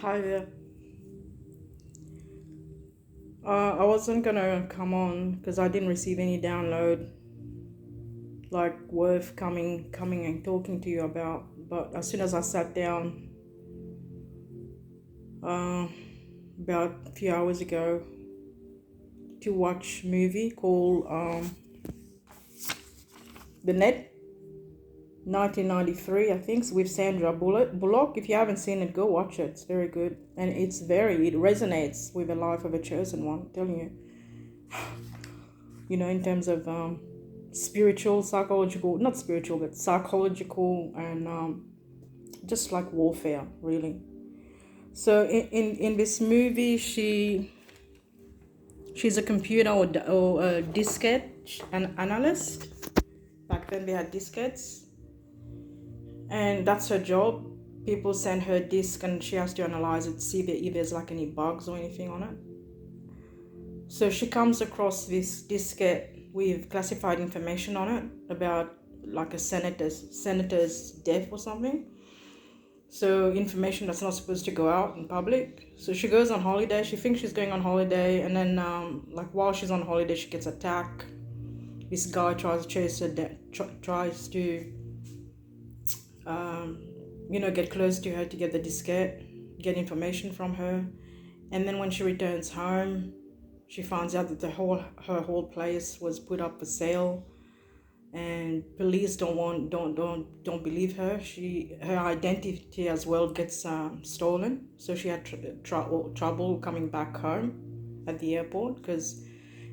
Hi there. I wasn't gonna come on because I didn't receive any download like worth coming and talking to you about. But as soon as I sat down, uh, about a few hours ago, to watch a movie called The Net, 1993, I think, with Sandra Bullock. If you haven't seen it, go watch it. It's very good, and it resonates with the life of a chosen one. I'm telling you, in terms of spiritual, psychological, not spiritual, but psychological, and just like warfare, really. So in this movie, she's a computer or a diskette an analyst. Back then they had diskettes, and that's her job. People send her disk, and she has to analyze it, see if there's like any bugs or anything on it. So she comes across this diskette with classified information on it about like a senator's death or something. So information that's not supposed to go out in public. So she goes on holiday. She thinks she's going on holiday, and then like while she's on holiday, she gets attacked. This guy tries to chase her. Tries to get close to her to get the diskette, get information from her, and then when she returns home, she finds out that her whole place was put up for sale, and police don't believe her. Her identity as well gets stolen, so she had trouble coming back home at the airport because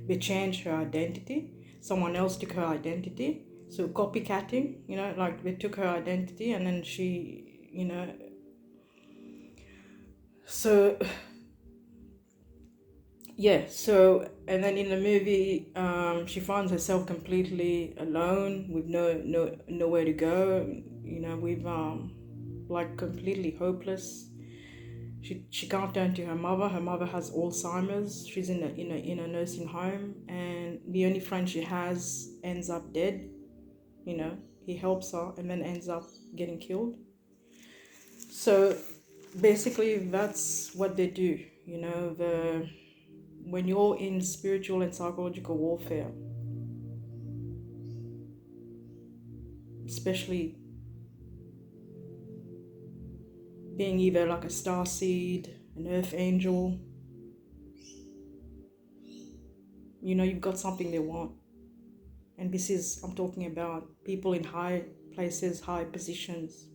they changed her identity. Someone else took her identity, so copycatting. Like they took her identity, and then she, so yeah. So and then in the movie, she finds herself completely alone with nowhere to go. With like completely hopeless. She can't turn to her mother. Her mother has Alzheimer's. She's in a nursing home, and the only friend she has ends up dead. He helps her and then ends up getting killed. So basically, that's what they do. The when you're in spiritual and psychological warfare, especially being either like a star seed, an earth angel, you've got something they want. And I'm talking about people in high places, high positions.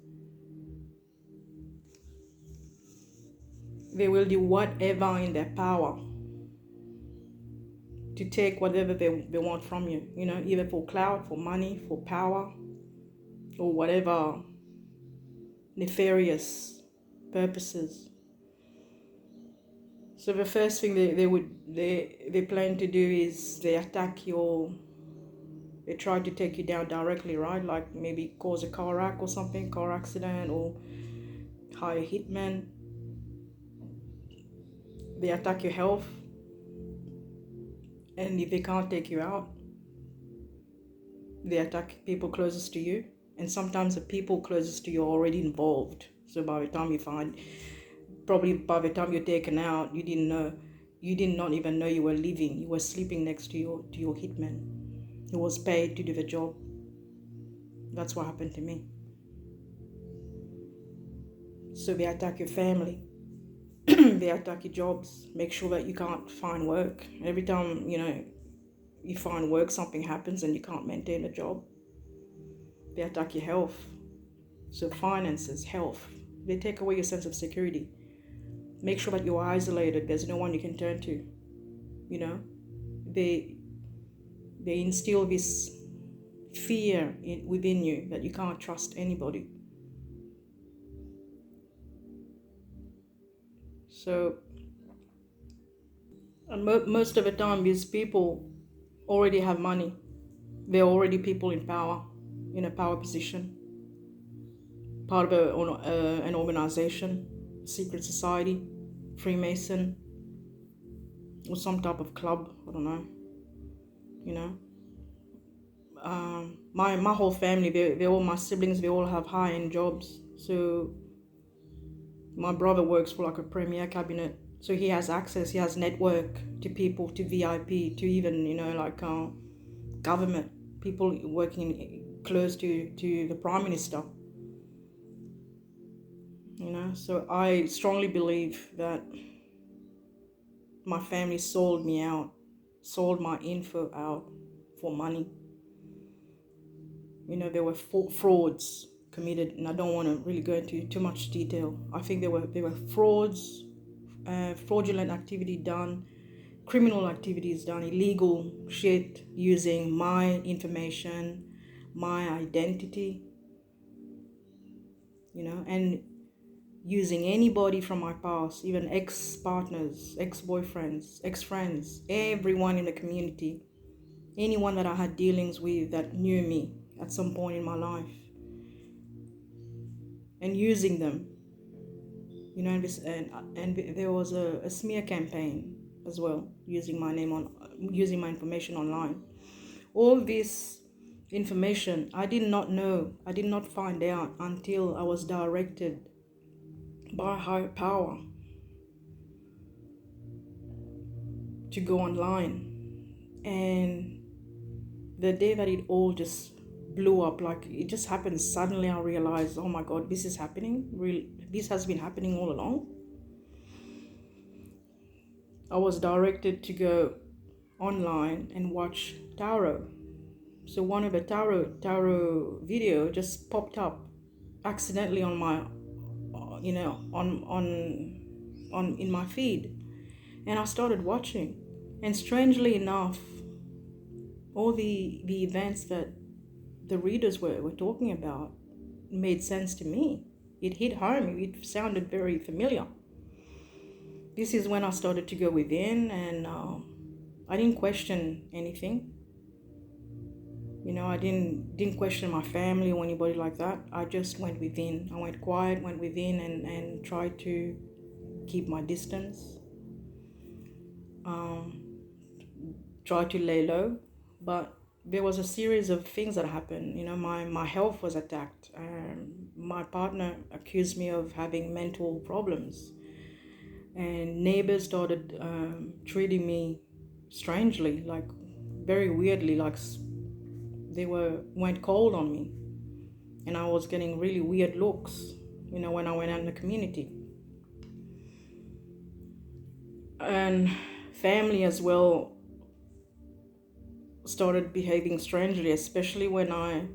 They will do whatever in their power to take whatever they want from you, either for clout, for money, for power, or whatever nefarious purposes. So the first thing they plan to do is they try to take you down directly, right? Like maybe cause a car wreck or something, car accident, or hire hitmen. They attack your health, and if they can't take you out, they attack people closest to you. And sometimes the people closest to you are already involved. So by the time by the time you're taken out, you did not even know you were living. You were sleeping next to your hitman who was paid to do the job. That's what happened to me. So they attack your family. They attack your jobs. Make sure that you can't find work. Every time, you find work, something happens and you can't maintain a job. They attack your health. So finances, health. They take away your sense of security. Make sure that you're isolated. There's no one you can turn to. They instill this fear within you that you can't trust anybody. So most of the time, these people already have money. They're already people in power, in a power position, part of an organization, secret society, Freemason, or some type of club. I don't know. You know, my whole family, they all my siblings, they all have high end jobs. So My brother works for like a premier cabinet, so he has access, he has network to people, to VIP, to even, like government, people working close to the prime minister. So I strongly believe that my family sold me out, sold my info out for money. There were frauds committed, and I don't want to really go into too much detail. I think there were frauds, fraudulent activity done, criminal activities done, illegal shit using my information, my identity, and using anybody from my past, even ex-partners, ex-boyfriends, ex-friends, everyone in the community, anyone that I had dealings with that knew me at some point in my life, and using them, and there was a smear campaign as well, using my information online. All this information I did not know, I did not find out until I was directed by higher power to go online. And the day that it all just blew up, like it just happened suddenly, I realized, oh my God, this is happening. This has been happening all along. I was directed to go online and watch tarot. So one of the tarot video just popped up accidentally on my, on in my feed, and I started watching. And strangely enough, all the events that the readers were talking about made sense to me. It hit home. It sounded very familiar. This is when I started to go within, and I didn't question anything. I didn't question my family or anybody like that. I just went within. I went quiet, went within, and tried to keep my distance. Tried to lay low, but there was a series of things that happened. My health was attacked. My partner accused me of having mental problems, and neighbors started treating me strangely, like very weirdly, like they went cold on me, and I was getting really weird looks, when I went out in the community. And family as well started behaving strangely, especially when I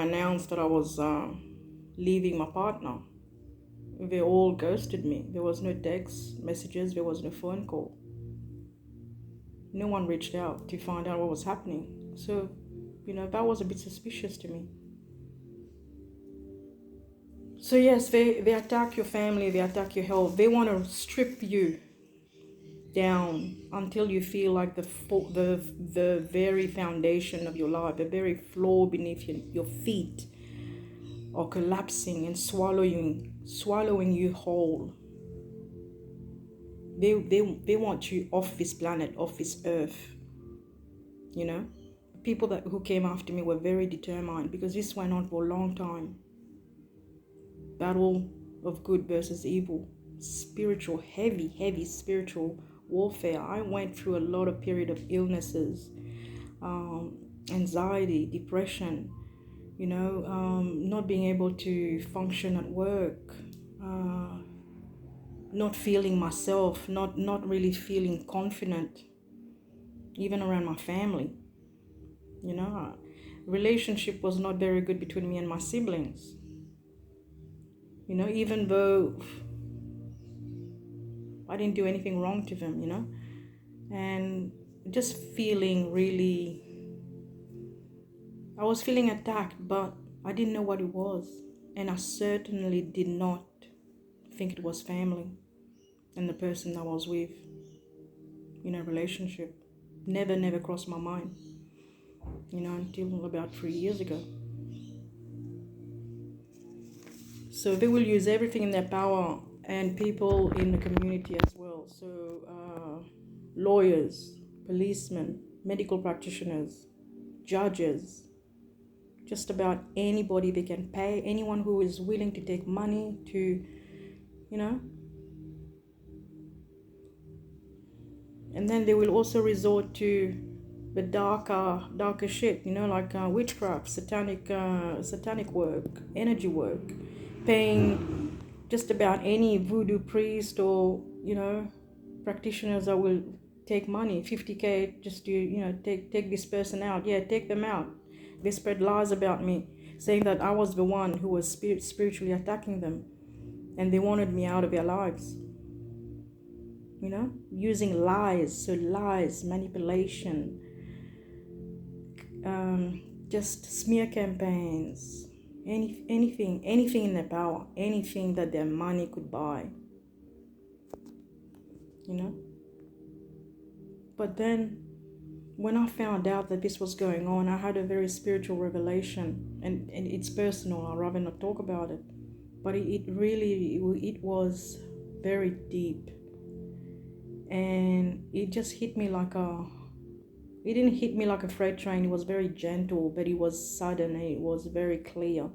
announced that I was leaving my partner. They all ghosted me. There was no text messages, there was no phone call. No one reached out to find out what was happening. So, that was a bit suspicious to me. So yes, they attack your family, they attack your health. They want to strip you down until you feel like the very foundation of your life, the very floor beneath your feet are collapsing and swallowing you whole. They want you off this planet, off this earth. People who came after me were very determined, because this went on for a long time. Battle of good versus evil, spiritual, heavy spiritual warfare. I went through a lot of period of illnesses, anxiety, depression, not being able to function at work, not feeling myself, not really feeling confident, even around my family. Relationship was not very good between me and my siblings. Even though I didn't do anything wrong to them, and just feeling really, I was feeling attacked, but I didn't know what it was. And I certainly did not think it was family and the person I was with in a relationship. Never crossed my mind, until about 3 years ago. So they will use everything in their power, and people in the community as well. So lawyers, policemen, medical practitioners, judges, just about anybody they can pay, anyone who is willing to take money to, you know. And then they will also resort to the darker shit, you know, like witchcraft, satanic work, energy work, paying just about any voodoo priest or, you know, practitioners that will take money, 50K, just to, you know, take this person out. Yeah, take them out. They spread lies about me, saying that I was the one who was spiritually attacking them, and they wanted me out of their lives. You know, using lies, manipulation, just smear campaigns, anything in their power, anything that their money could buy, you know. But then when I found out that this was going on, I had a very spiritual revelation, and it's personal. I'd rather not talk about it, but it was very deep, and it just hit me like it didn't hit me like a freight train. It was very gentle, but it was sudden, and it was very clear.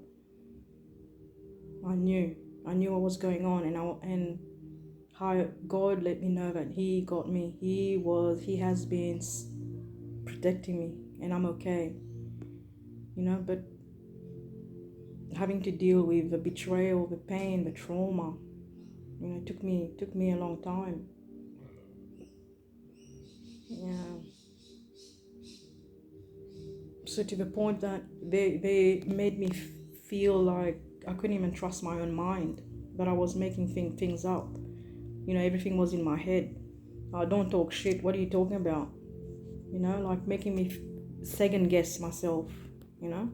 I knew what was going on, and how God let me know that He got me. He has been protecting me, and I'm okay. You know, but having to deal with the betrayal, the pain, the trauma, you know, took me a long time. Yeah. So to the point that they made me feel like I couldn't even trust my own mind, that I was making things up. You know, everything was in my head. Don't talk shit. What are you talking about? You know, like making me second guess myself, you know.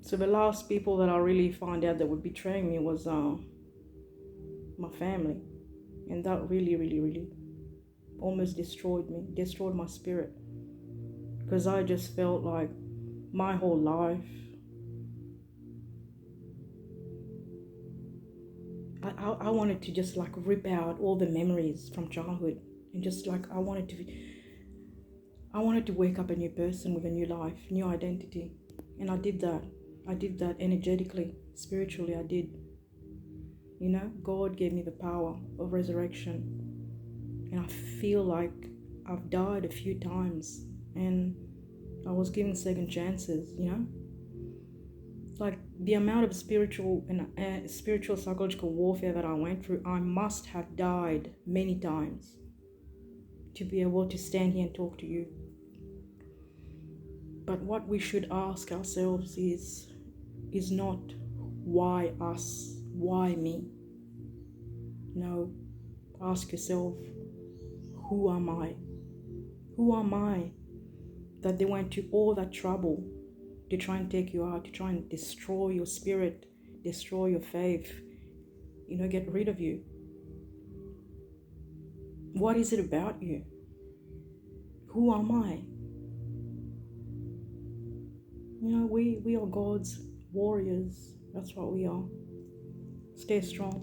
So the last people that I really found out that were betraying me was my family. And that really almost destroyed me, destroyed my spirit. Because I just felt like my whole life, I wanted to just like rip out all the memories from childhood, and just like I wanted to wake up a new person with a new life, new identity. And I did that energetically, spiritually. I did. You know, God gave me the power of resurrection, and I feel like I've died a few times, and I was given second chances. You know, like the amount of spiritual psychological warfare that I went through, I must have died many times to be able to stand here and talk to you. But what we should ask ourselves is not why us, why me. No, ask yourself, who am I? Who am I that they went to all that trouble to try and take you out, to try and destroy your spirit, destroy your faith, you know, get rid of you? What is it about you? Who am I? You know, we are God's warriors. That's what we are. Stay strong.